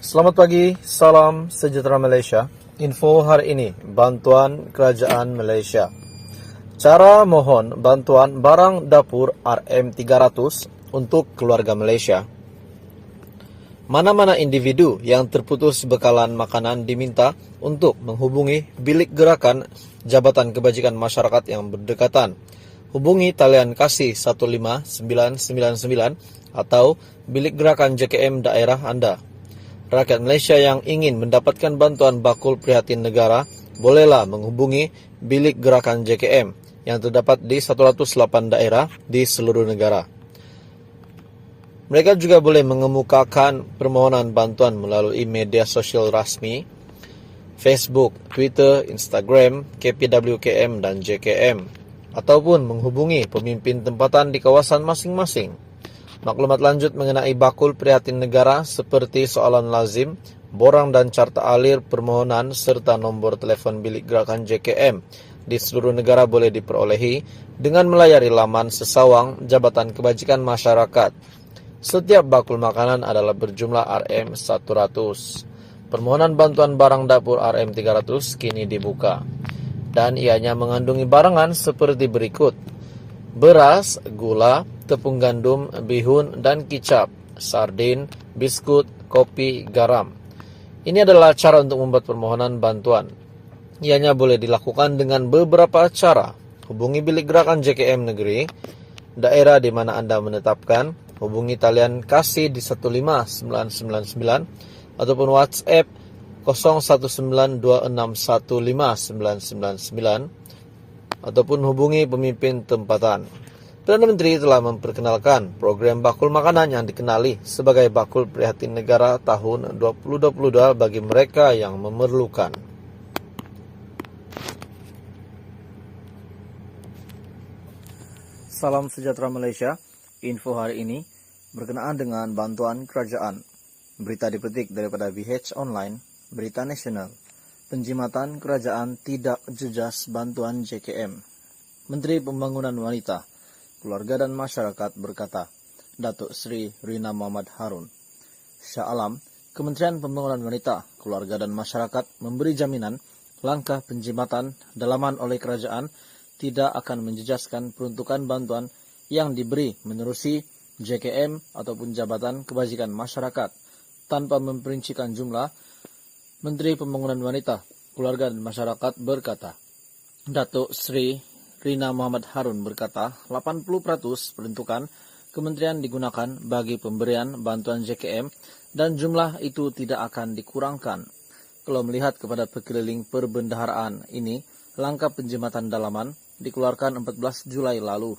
Selamat pagi, salam sejahtera Malaysia. Info hari ini, bantuan kerajaan Malaysia. Cara mohon bantuan barang dapur RM300 untuk keluarga Malaysia. Mana-mana individu yang terputus bekalan makanan diminta untuk menghubungi bilik gerakan Jabatan Kebajikan Masyarakat yang berdekatan. Hubungi talian kasih 15999 atau bilik gerakan JKM daerah Anda. Rakyat Malaysia yang ingin mendapatkan bantuan bakul prihatin negara, bolehlah menghubungi bilik gerakan JKM yang terdapat di 108 daerah di seluruh negara. Mereka juga boleh mengemukakan permohonan bantuan melalui media sosial rasmi, Facebook, Twitter, Instagram, KPWKM dan JKM, ataupun menghubungi pemimpin tempatan di kawasan masing-masing. Maklumat lanjut mengenai bakul prihatin negara seperti soalan lazim, borang dan carta alir permohonan serta nombor telefon bilik gerakan JKM di seluruh negara boleh diperolehi dengan melayari laman sesawang Jabatan Kebajikan Masyarakat. Setiap bakul makanan adalah berjumlah RM100. Permohonan bantuan barang dapur RM300 kini dibuka, dan ianya mengandungi barangan seperti berikut: beras, gula, tepung gandum, bihun, dan kicap, sardin, biskut, kopi, garam. Ini adalah cara untuk membuat permohonan bantuan. Ianya boleh dilakukan dengan beberapa cara. Hubungi bilik gerakan JKM negeri, daerah di mana Anda menetapkan, hubungi talian kasih di 15999 ataupun WhatsApp 0192615999 ataupun hubungi pemimpin tempatan. Perdana Menteri telah memperkenalkan program bakul makanan yang dikenali sebagai Bakul Prihatin Negara tahun 2022 bagi mereka yang memerlukan. Salam sejahtera Malaysia. Info hari ini berkenaan dengan bantuan kerajaan. Berita dipetik daripada VH Online, Berita Nasional. Penjimatan kerajaan tidak jejas bantuan JKM. Menteri Pembangunan Wanita, Keluarga dan Masyarakat berkata, Datuk Seri Rina Muhammad Harun. Shah Alam, Kementerian Pembangunan Wanita, Keluarga dan Masyarakat memberi jaminan langkah penjimatan dalaman oleh kerajaan tidak akan menjejaskan peruntukan bantuan yang diberi menerusi JKM ataupun Jabatan Kebajikan Masyarakat. Tanpa memperincikan jumlah, Menteri Pembangunan Wanita, Keluarga dan Masyarakat berkata, Datuk Seri Rina Muhammad Harun berkata, 80% peruntukan kementerian digunakan bagi pemberian bantuan JKM dan jumlah itu tidak akan dikurangkan. Kalau melihat kepada pekeliling perbendaharaan ini, langkah penjimatan dalaman dikeluarkan 14 Julai lalu.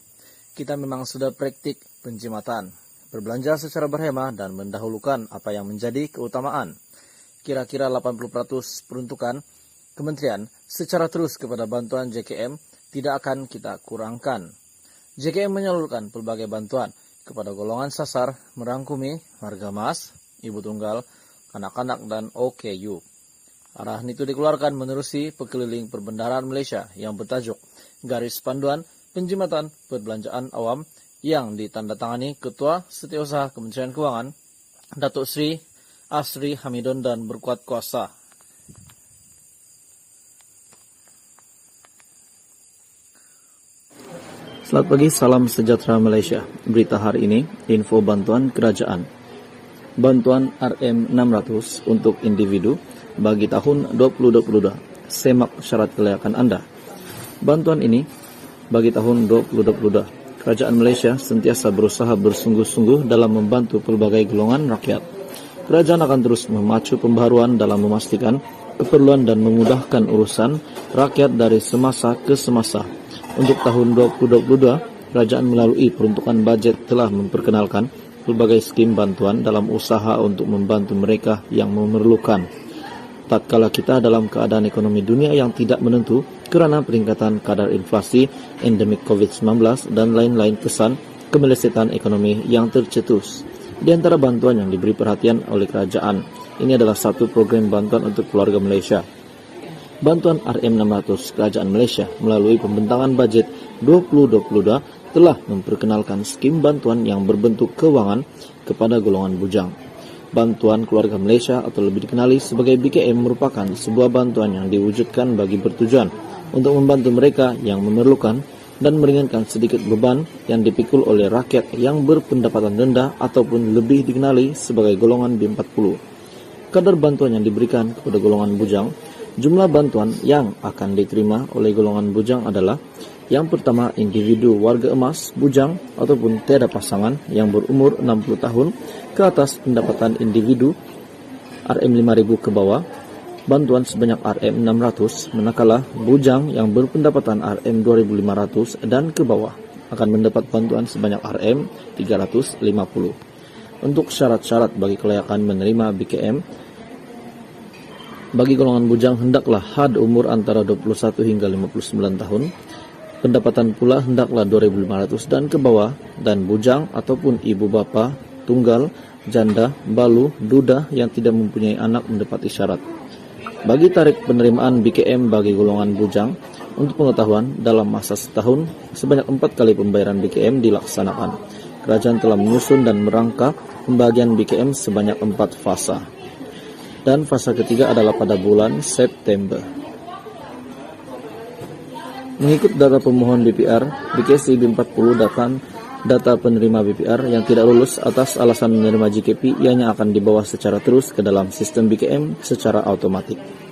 Kita memang sudah praktik penjimatan, berbelanja secara berhemah dan mendahulukan apa yang menjadi keutamaan. Kira-kira 80% peruntukan kementerian secara terus kepada bantuan JKM tidak akan kita kurangkan. JKM menyalurkan pelbagai bantuan kepada golongan sasar merangkumi warga mas, ibu tunggal, kanak-kanak, dan OKU. Arahan itu dikeluarkan menerusi pekeliling perbendaharaan Malaysia yang bertajuk Garis Panduan Penjimatan Perbelanjaan Awam yang ditandatangani Ketua Setiausaha Kementerian Kewangan, Datuk Seri Asri Hamidon dan berkuat kuasa. Selamat pagi, salam sejahtera Malaysia. Berita hari ini, info bantuan kerajaan. Bantuan RM600 untuk individu bagi tahun 2022. Semak syarat kelayakan Anda. Bantuan ini bagi tahun 2022. Kerajaan Malaysia sentiasa berusaha bersungguh-sungguh dalam membantu pelbagai golongan rakyat. Kerajaan akan terus memacu pembaharuan dalam memastikan keperluan dan memudahkan urusan rakyat dari semasa ke semasa. Untuk tahun 2022, kerajaan melalui peruntukan bajet telah memperkenalkan pelbagai skim bantuan dalam usaha untuk membantu mereka yang memerlukan. Tatkala kita dalam keadaan ekonomi dunia yang tidak menentu kerana peningkatan kadar inflasi, endemik COVID-19 dan lain-lain kesan kemelesetan ekonomi yang tercetus. Di antara bantuan yang diberi perhatian oleh kerajaan, ini adalah satu program bantuan untuk keluarga Malaysia. Bantuan RM600 Kerajaan Malaysia melalui pembentangan bajet 2022 telah memperkenalkan skim bantuan yang berbentuk kewangan kepada golongan bujang. Bantuan Keluarga Malaysia atau lebih dikenali sebagai BKM merupakan sebuah bantuan yang diwujudkan bagi bertujuan untuk membantu mereka yang memerlukan dan meringankan sedikit beban yang dipikul oleh rakyat yang berpendapatan rendah ataupun lebih dikenali sebagai golongan B40. Kadar bantuan yang diberikan kepada golongan bujang, jumlah bantuan yang akan diterima oleh golongan bujang adalah: yang pertama, individu warga emas, bujang ataupun tiada pasangan yang berumur 60 tahun ke atas pendapatan individu RM5.000 ke bawah, bantuan sebanyak RM600, manakala bujang yang berpendapatan RM2.500 dan ke bawah akan mendapat bantuan sebanyak RM350. Untuk syarat-syarat bagi kelayakan menerima BKM, bagi golongan bujang hendaklah had umur antara 21 hingga 59 tahun, pendapatan pula hendaklah 2.500 dan ke bawah, dan bujang ataupun ibu bapa, tunggal, janda, balu, duda yang tidak mempunyai anak mendapati syarat. Bagi tarikh penerimaan BKM bagi golongan bujang, untuk pengetahuan, dalam masa setahun, sebanyak 4 kali pembayaran BKM dilaksanakan. Kerajaan telah menyusun dan merangkap pembagian BKM sebanyak 4 fasa. Dan fasa ketiga adalah pada bulan September. Mengikut data pemohon BPR, BKC B40 data penerima BPR yang tidak lulus atas alasan menerima JKP ianya akan dibawa secara terus ke dalam sistem BKM secara otomatis.